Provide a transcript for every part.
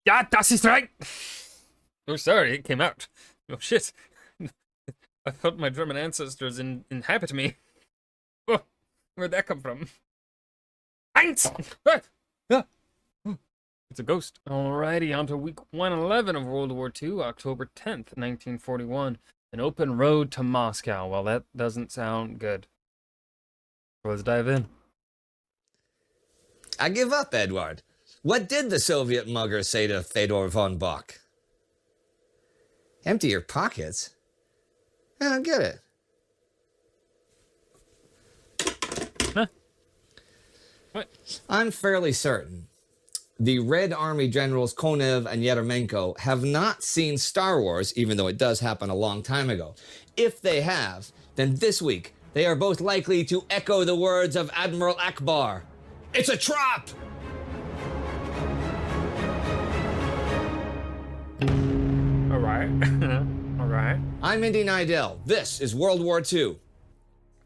Ja, das ist right. Oh, sorry, it came out. Oh, shit. I thought my German ancestors inhabit me. Oh, where'd that come from? Eins! Ah, it's a ghost. Alrighty, on to week 111 of World War II, October 10th, 1941. An open road to Moscow. Well, that doesn't sound good. Let's dive in. I give up, Edward. What did the Soviet mugger say to Fedor von Bock? Empty your pockets? I don't get it. Huh? What? I'm fairly certain the Red Army generals Konev and Yeremenko have not seen Star Wars, even though it does happen a long time ago. If they have, then this week they are both likely to echo the words of Admiral Akbar. It's a trap! Alright. Alright. I'm Indy Nidell. This is World War II.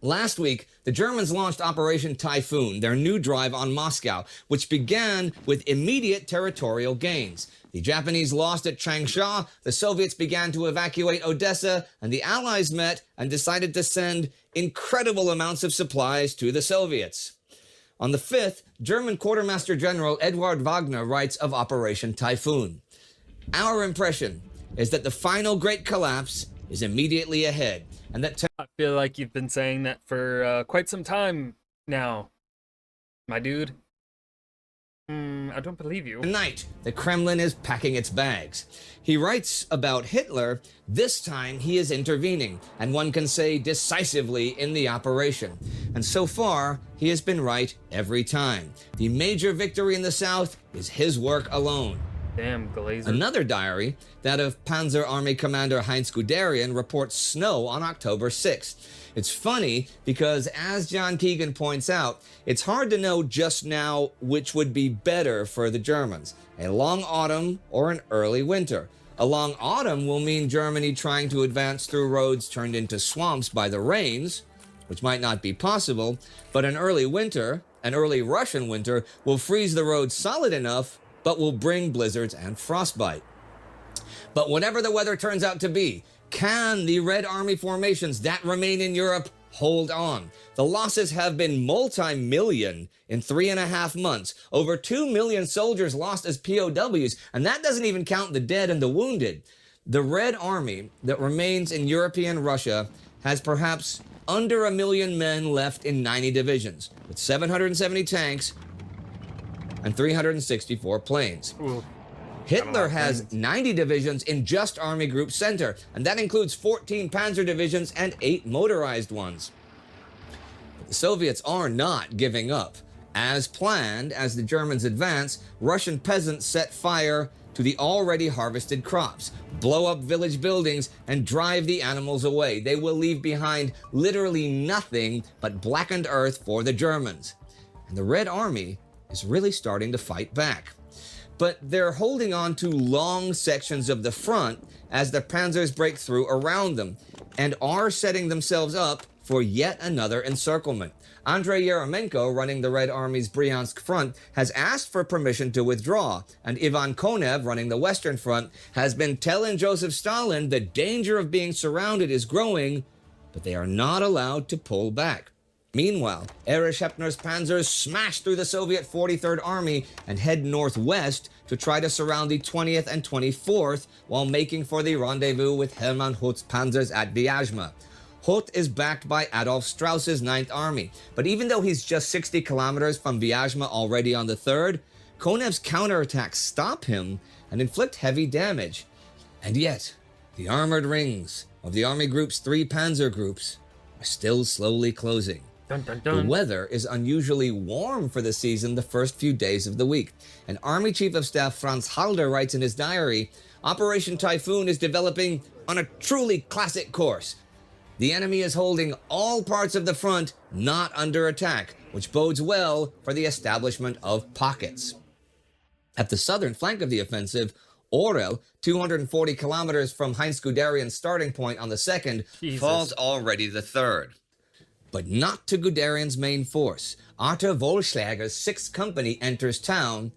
Last week, the Germans launched Operation Typhoon, their new drive on Moscow, which began with immediate territorial gains. The Japanese lost at Changsha, the Soviets began to evacuate Odessa, and the Allies met and decided to send incredible amounts of supplies to the Soviets. On the 5th, German Quartermaster General Eduard Wagner writes of Operation Typhoon. Our impression is that the final great collapse is immediately ahead, and that I feel like you've been saying that for quite some time now, my dude. I don't believe you. tonight the Kremlin is packing its bags. He writes about Hitler. This time he is intervening, and one can say decisively, in the operation. And so far, he has been right every time. The major victory in the South is his work alone. Damn, Glazer. Another diary, that of Panzer Army Commander Heinz Guderian, reports snow on October 6th. It's funny because, as John Keegan points out, it's hard to know just now which would be better for the Germans, a long autumn or an early winter. A long autumn will mean Germany trying to advance through roads turned into swamps by the rains, which might not be possible, but an early winter, an early Russian winter, will freeze the roads solid enough but will bring blizzards and frostbite. But whatever the weather turns out to be, can the Red Army formations that remain in Europe hold on? The losses have been multi-million in 3.5 months. Over 2 million soldiers lost as POWs, and that doesn't even count the dead and the wounded. The Red Army that remains in European Russia has perhaps under 1 million men left in 90 divisions, with 770 tanks, and 364 planes. Ooh. Hitler has 90 divisions in just Army Group Center, and that includes 14 panzer divisions and 8 motorized ones. But the Soviets are not giving up. As planned, as the Germans advance, Russian peasants set fire to the already harvested crops, blow up village buildings, and drive the animals away. They will leave behind literally nothing but blackened earth for the Germans. And the Red Army is really starting to fight back. But they're holding on to long sections of the front as the panzers break through around them and are setting themselves up for yet another encirclement. Andrei Yeremenko, running the Red Army's Bryansk front, has asked for permission to withdraw, and Ivan Konev, running the Western front, has been telling Joseph Stalin the danger of being surrounded is growing, but they are not allowed to pull back. Meanwhile, Erich Hepner's panzers smash through the Soviet 43rd Army and head northwest to try to surround the 20th and 24th while making for the rendezvous with Hermann Hoth's panzers at Vyazma. Hoth is backed by Adolf Strauss's 9th Army, but even though he's just 60 kilometers from Vyazma already on the 3rd, Konev's counterattacks stop him and inflict heavy damage. And yet, the armored rings of the Army Group's 3 panzer groups are still slowly closing. Dun, dun, dun. The weather is unusually warm for the season the first few days of the week. And Army Chief of Staff Franz Halder writes in his diary, Operation Typhoon is developing on a truly classic course. The enemy is holding all parts of the front not under attack, which bodes well for the establishment of pockets. At the southern flank of the offensive, Orel, 240 kilometers from Heinz Guderian's starting point on the 2nd, Jesus. falls already the 3rd. But not to Guderian's main force. Arthur Vollschlager's 6th Company enters town,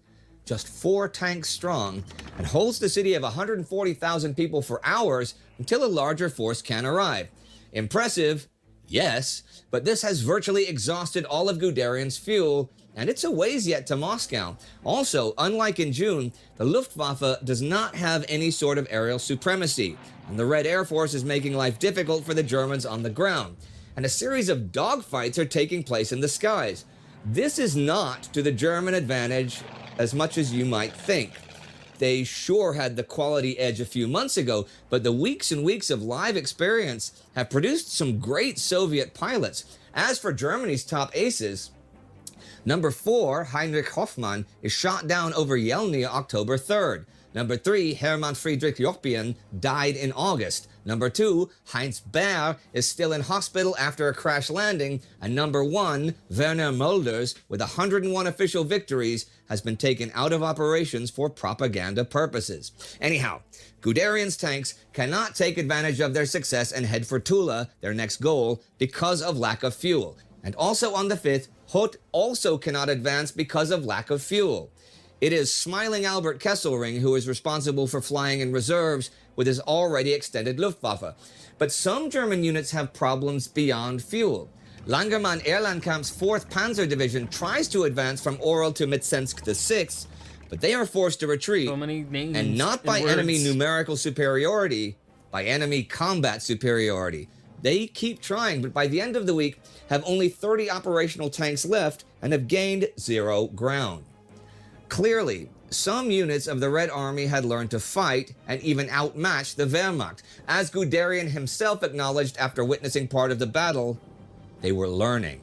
just 4 tanks strong, and holds the city of 140,000 people for hours until a larger force can arrive. Impressive, yes, but this has virtually exhausted all of Guderian's fuel, and it's a ways yet to Moscow. Also, unlike in June, the Luftwaffe does not have any sort of aerial supremacy, and the Red Air Force is making life difficult for the Germans on the ground, and a series of dogfights are taking place in the skies. This is not to the German advantage as much as you might think. They sure had the quality edge a few months ago, but the weeks and weeks of live experience have produced some great Soviet pilots. As for Germany's top aces, number 4, Heinrich Hoffmann, is shot down over Yelnya October 3rd. Number 3, Hermann Friedrich Jochbian, died in August. Number 2, Heinz Baer, is still in hospital after a crash landing. And number 1, Werner Mulders, with 101 official victories, has been taken out of operations for propaganda purposes. Anyhow, Guderian's tanks cannot take advantage of their success and head for Tula, their next goal, because of lack of fuel. And also on the 5th, Hoth also cannot advance because of lack of fuel. It is smiling Albert Kesselring who is responsible for flying in reserves with his already extended Luftwaffe. But some German units have problems beyond fuel. Langermann Erlandkampf's 4th Panzer Division tries to advance from Orel to Mitsensk the 6th, but they are forced to retreat, So many names and not by and enemy words. numerical superiority, by enemy combat superiority. They keep trying, but by the end of the week have only 30 operational tanks left and have gained 0 ground. Clearly, some units of the Red Army had learned to fight and even outmatch the Wehrmacht. As Guderian himself acknowledged after witnessing part of the battle, they were learning.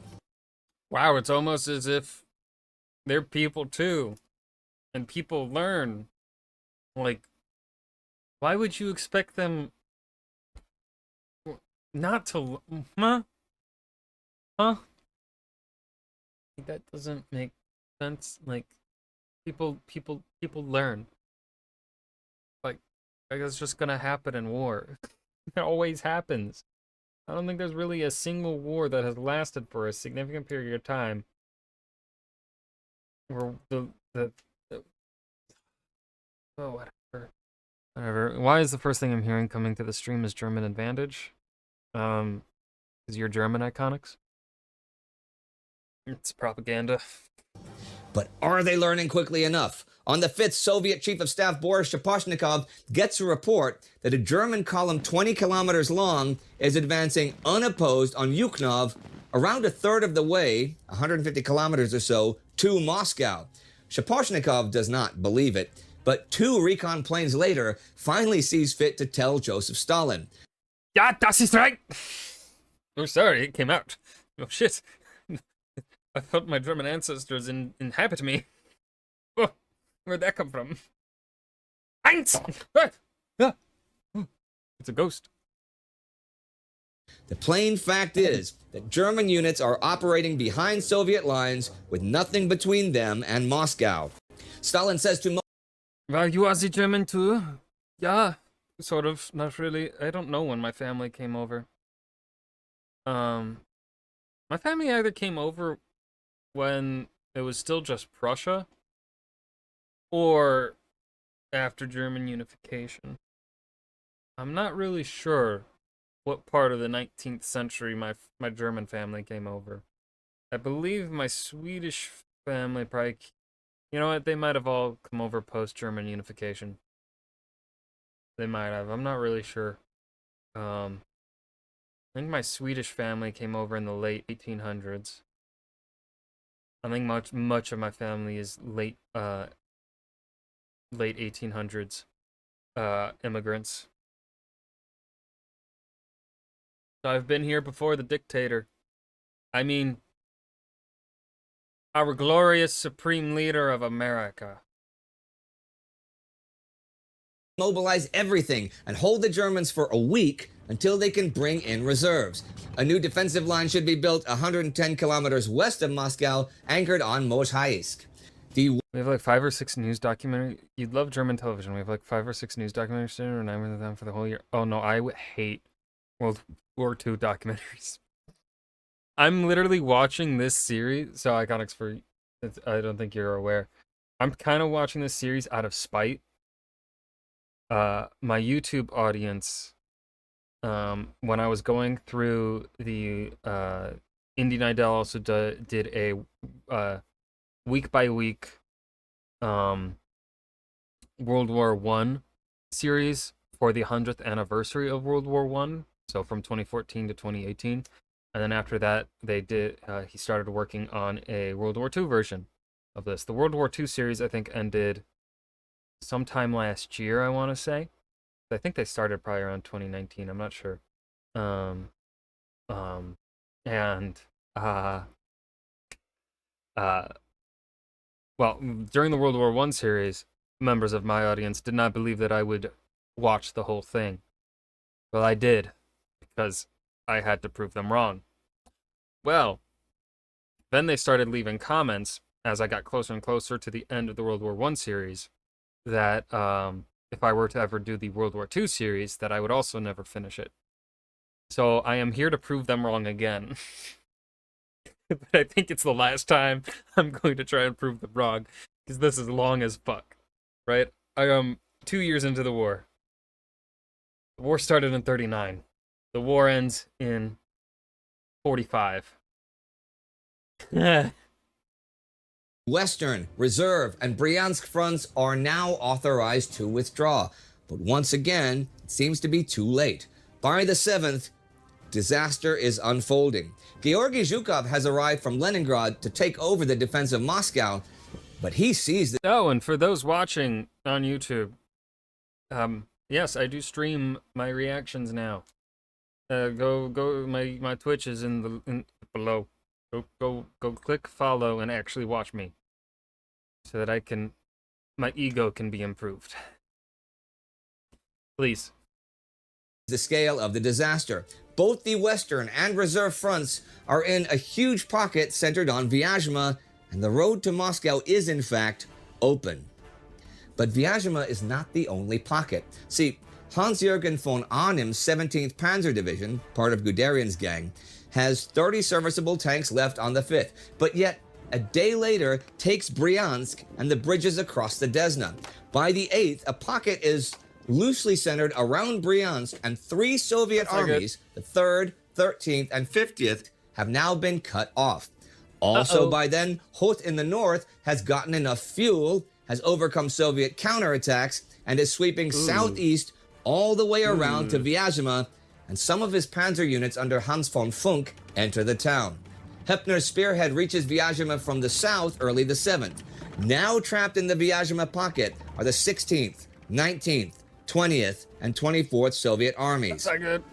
Wow, it's almost as if they're people too. And people learn. Like, why would you expect them not to... Huh? Huh? That doesn't make sense. Like, people learn. Like it's just gonna happen in war. It always happens. I don't think there's really a single war that has lasted for a significant period of time where the oh, whatever. Why is the first thing I'm hearing coming to the stream is German advantage? Is your German iconics? It's propaganda. But are they learning quickly enough? On the 5th, Soviet Chief of Staff Boris Shaposhnikov gets a report that a German column 20 kilometers long is advancing unopposed on Yukhnov around a third of the way, 150 kilometers or so, to Moscow. Shaposhnikov does not believe it, but 2 recon planes later finally sees fit to tell Joseph Stalin. Ja, das ist right! Oh, sorry, it came out. Oh, shit. I felt my German ancestors inhabit me. Oh, where'd that come from? Eins! It's a ghost. The plain fact is that German units are operating behind Soviet lines with nothing between them and Moscow. Stalin says to Well, you are the German too? Yeah, sort of. Not really. I don't know when my family came over. My family either came over when it was still just Prussia, or after German unification. I'm not really sure what part of the 19th century my German family came over. I believe my Swedish family probably... You know what? They might have all come over post-German unification. They might have. I'm not really sure. I think my Swedish family came over in the late 1800s. I think much of my family is late 1800s immigrants. So I've been here before the dictator. I mean, our glorious supreme leader of America. mobilize everything and hold the Germans for a week until they can bring in reserves. A new defensive line should be built 110 kilometers west of Moscow, anchored on Mozhaisk. We have like 5 or 6 news documentaries. You'd love German television. We have like 5 or 6 news documentaries or 9 of them for the whole year. Oh no, I hate World War II documentaries. I'm literally watching this series. So Iconics, for I don't think you're aware. I'm kind of watching this series out of spite. My YouTube audience, when I was going through the Indie Nidell also did a week by week World War One series for the 100th anniversary of World War One. So from 2014 to 2018, and then after that, they did. He started working on a World War Two version of this. The World War Two series, I think, ended sometime last year. I want to say. I think they started probably around 2019. I'm not sure. Um, and uh, well, during the World War One series, members of my audience did not believe that I would watch the whole thing. Well, I did, because I had to prove them wrong. Well, then they started leaving comments as I got closer and closer to the end of the World War One series that if I were to ever do the World War Two series, that I would also never finish it. So I am here to prove them wrong again. But I think it's the last time I'm going to try and prove them wrong, because this is long as fuck, right? I am 2 years into the war. The war started in 39. The war ends in 45. Western, Reserve, and Bryansk fronts are now authorized to withdraw. But once again, it seems to be too late. By the 7th, disaster is unfolding. Georgy Zhukov has arrived from Leningrad to take over the defense of Moscow, but he sees that. Oh, and for those watching on YouTube, yes, I do stream my reactions now. Go. My Twitch is in below. Go click follow and actually watch me, so that my ego can be improved. Please. The scale of the disaster. Both the Western and Reserve fronts are in a huge pocket centered on Vyazma, and the road to Moscow is in fact open. But Vyazma is not the only pocket. See, Hans-Jürgen von Arnim's 17th Panzer Division, part of Guderian's gang, has 30 serviceable tanks left on the 5th, but yet a day later takes Bryansk and the bridges across the Desna. By the 8th, a pocket is loosely centered around Bryansk, and 3 Soviet armies, the 3rd, 13th, and 50th, have now been cut off. Also by then, Hoth in the north has gotten enough fuel, has overcome Soviet counterattacks, and is sweeping southeast all the way around to Vyazma, and some of his panzer units under Hans von Funk enter the town. Hepner's spearhead reaches Vyazma from the south early the 7th. Now trapped in the Vyazma pocket are the 16th, 19th, 20th, and 24th Soviet armies. That's not good.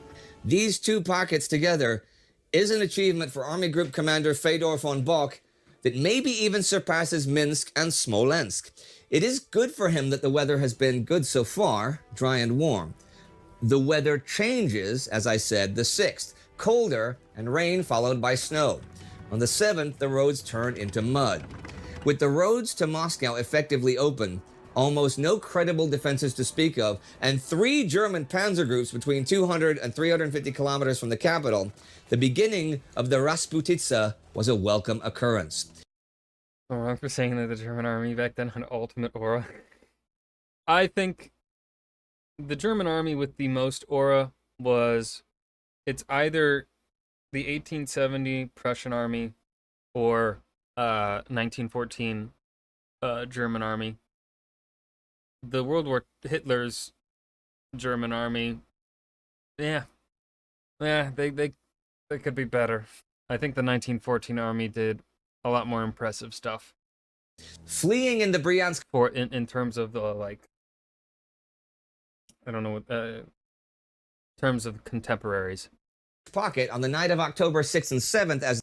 These two pockets together is an achievement for Army Group Commander Fedor von Bock that maybe even surpasses Minsk and Smolensk. It is good for him that the weather has been good so far, dry and warm. The weather changes, as I said, the 6th, colder and rain followed by snow. On the 7th, the roads turn into mud. With the roads to Moscow effectively open, almost no credible defenses to speak of, and 3 German panzer groups between 200 and 350 kilometers from the capital, the beginning of the Rasputitsa was a welcome occurrence. I'm wrong for saying that the German army back then had ultimate aura. I think the German army with the most aura it's either the 1870 Prussian army or 1914 German army. The Hitler's German army, they could be better. I think the 1914 army did a lot more impressive stuff. Fleeing in the Bryansk in terms of the I don't know what terms of contemporaries. Pocket on the night of October 6th and 7th as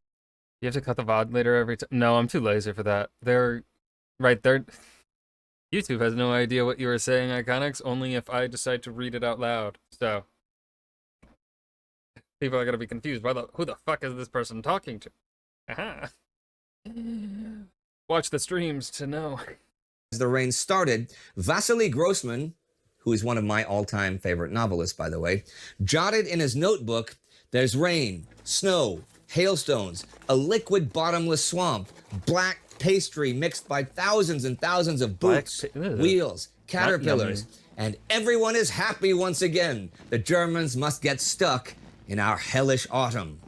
You have to cut the VOD later every time. No, I'm too lazy for that. They're right there. YouTube has no idea what you were saying, Iconics, only if I decide to read it out loud. So people are gonna be confused. Who the fuck is this person talking to? Aha. Watch the streams to know. As the rain started, Vasily Grossman, who is one of my all-time favorite novelists, by the way, jotted in his notebook, "There's rain, snow, hailstones, a liquid bottomless swamp, black pastry mixed by thousands and thousands of boots, wheels, caterpillars, and everyone is happy once again. The Germans must get stuck in our hellish autumn.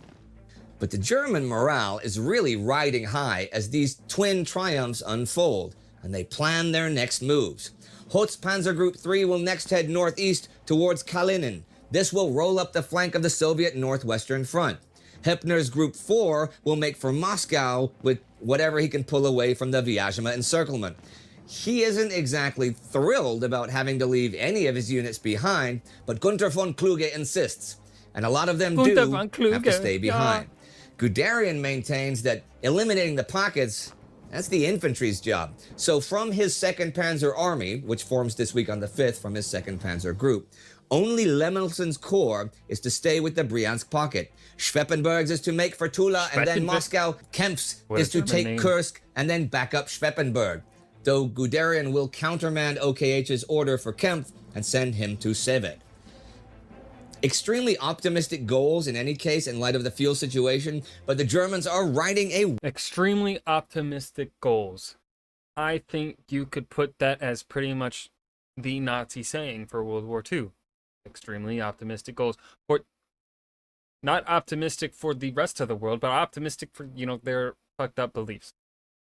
But the German morale is really riding high as these twin triumphs unfold, and they plan their next moves. Hoth's Panzer Group 3 will next head northeast towards Kalinin. This will roll up the flank of the Soviet northwestern front. Hepner's Group 4 will make for Moscow with whatever he can pull away from the Vyazma encirclement. He isn't exactly thrilled about having to leave any of his units behind, but Gunther von Kluge insists, and a lot of them do have to stay behind. Guderian maintains that eliminating the pockets, that's the infantry's job. So from his 2nd Panzer Army, which forms this week on the 5th from his 2nd Panzer Group, only Lemelson's corps is to stay with the Bryansk pocket. Schweppenberg's is to make for Tula and then Moscow. Kempf's is to take Kursk and then back up Schweppenberg, though Guderian will countermand OKH's order for Kempf and send him to Sevet. Extremely optimistic goals in any case in light of the fuel situation, but the Germans are riding a... Extremely optimistic goals. I think you could put that as pretty much the Nazi saying for World War II. Extremely optimistic goals. For not optimistic for the rest of the world, but optimistic for, their fucked up beliefs.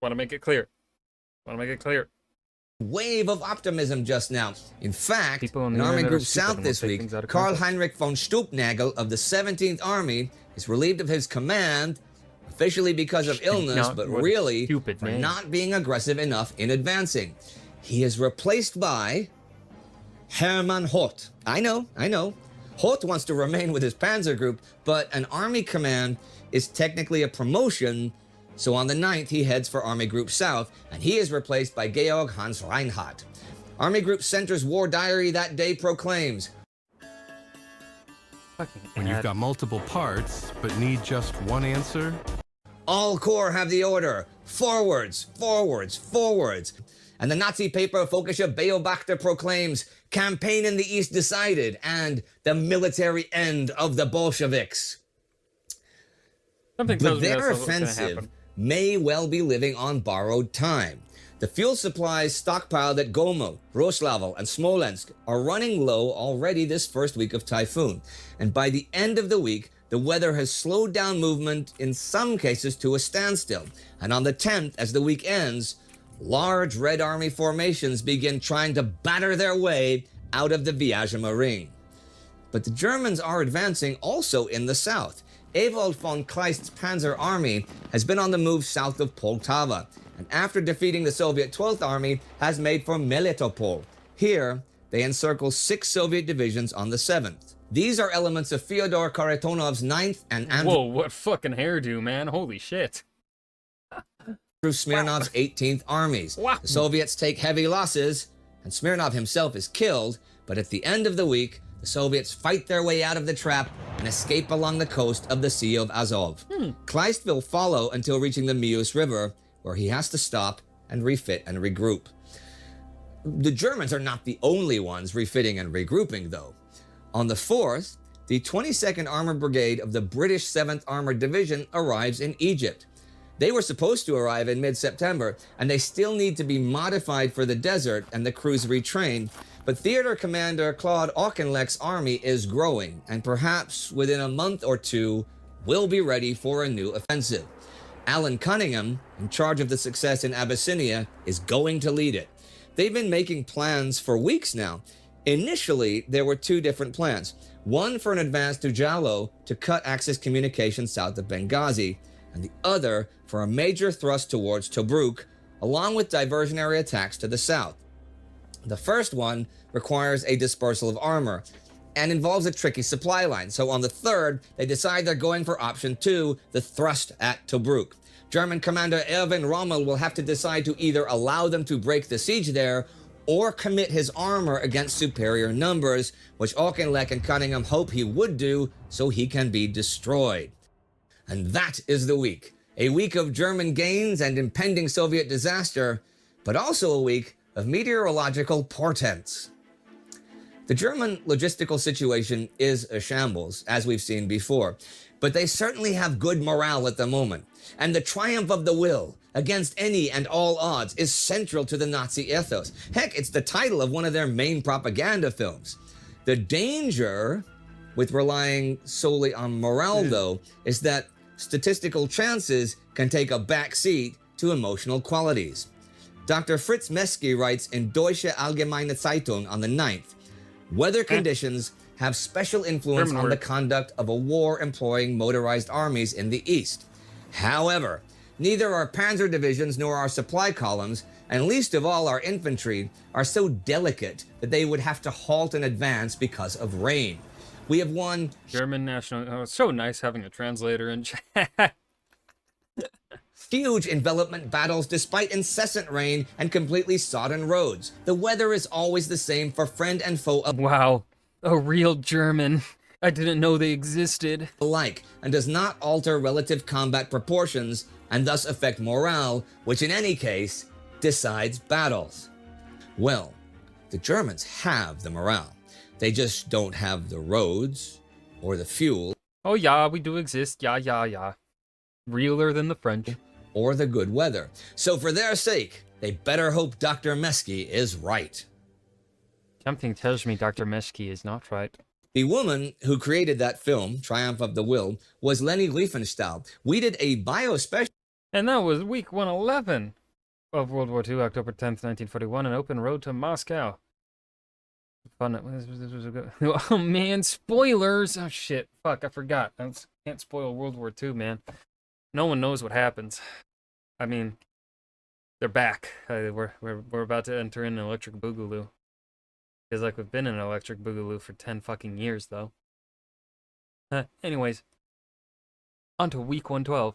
Want to make it clear. Wave of optimism just now. In fact, in Army Group South this week, Karl Heinrich von Stupnagel of the 17th Army is relieved of his command, officially because of illness, but really for not being aggressive enough in advancing. He is replaced by Hermann Hoth. I know. Hoth wants to remain with his panzer group, but an army command is technically a promotion. So on the 9th, he heads for Army Group South, and he is replaced by Georg Hans Reinhardt. Army Group Center's war diary that day proclaims, when you've got multiple parts, but need just one answer, all corps have the order, forwards, forwards, forwards. And the Nazi paper Völkische Beobachter proclaims, campaign in the East decided, and the military end of the Bolsheviks. But their offensive may well be living on borrowed time. The fuel supplies stockpiled at Gomo, Roslavel, and Smolensk are running low already this first week of Typhoon. And by the end of the week, the weather has slowed down movement in some cases to a standstill. And on the 10th, as the week ends, large Red Army formations begin trying to batter their way out of the Vyazma ring. But the Germans are advancing also in the south. Ewald von Kleist's Panzer Army has been on the move south of Poltava, and after defeating the Soviet 12th Army, has made for Melitopol. Here, they encircle 6 Soviet divisions on the 7th. These are elements of Fyodor Karetonov's 9th and Whoa, what fucking hairdo, man. Holy shit. Smirnov's 18th armies. Wow. The Soviets take heavy losses, and Smirnov himself is killed, but at the end of the week, the Soviets fight their way out of the trap and escape along the coast of the Sea of Azov. Kleist will follow until reaching the Mius River, where he has to stop and refit and regroup. The Germans are not the only ones refitting and regrouping, though. On the 4th, the 22nd Armored Brigade of the British 7th Armored Division arrives in Egypt. They were supposed to arrive in mid-September, and they still need to be modified for the desert and the crews retrained, but Theater Commander Claude Auchinleck's army is growing, and perhaps within a month or two, will be ready for a new offensive. Alan Cunningham, in charge of the success in Abyssinia, is going to lead it. They've been making plans for weeks now. Initially, there were 2 different plans. One for an advance to Jallo to cut Axis communications south of Benghazi, and the other for a major thrust towards Tobruk, along with diversionary attacks to the south. The first one requires a dispersal of armor and involves a tricky supply line. So on the 3rd, they decide they're going for option 2, the thrust at Tobruk. German commander Erwin Rommel will have to decide to either allow them to break the siege there or commit his armor against superior numbers, which Auchinleck and Cunningham hope he would do so he can be destroyed. And that is the week. A week of German gains and impending Soviet disaster, but also a week of meteorological portents. The German logistical situation is a shambles, as we've seen before. But they certainly have good morale at the moment, and the triumph of the will against any and all odds is central to the Nazi ethos. Heck, it's the title of one of their main propaganda films. The danger with relying solely on morale, though, is that statistical chances can take a back seat to emotional qualities. Dr. Fritz Meski writes in Deutsche Allgemeine Zeitung on the 9th, weather conditions have special influence on the conduct of a war employing motorized armies in the East. However, neither our panzer divisions nor our supply columns, and least of all our infantry, are so delicate that they would have to halt in advance because of rain. We have won German national. Oh, it's so nice having a translator in chat. huge envelopment battles despite incessant rain and completely sodden roads. The weather is always the same for friend and foe Wow, a real German. I didn't know they existed. alike, and does not alter relative combat proportions and thus affect morale, which in any case decides battles. Well, the Germans have the morale. They just don't have the roads or the fuel Oh yeah, we do exist. Yeah. Realer than the French. or the good weather. So for their sake, they better hope Dr. Meski is right. Something tells me Dr. Meski is not right. The woman who created that film, Triumph of the Will, was Leni Riefenstahl. We did a biospecial And that was week 111 of World War II, October 10th, 1941, an open road to Moscow. Fun. This was a good. Oh man, spoilers! Oh shit, fuck, I forgot. I can't spoil World War II, man. No one knows what happens. I mean, they're back. We're about to enter in an electric boogaloo. Feels like we've been in an electric boogaloo for 10 fucking years, though. Anyways, on to week 112.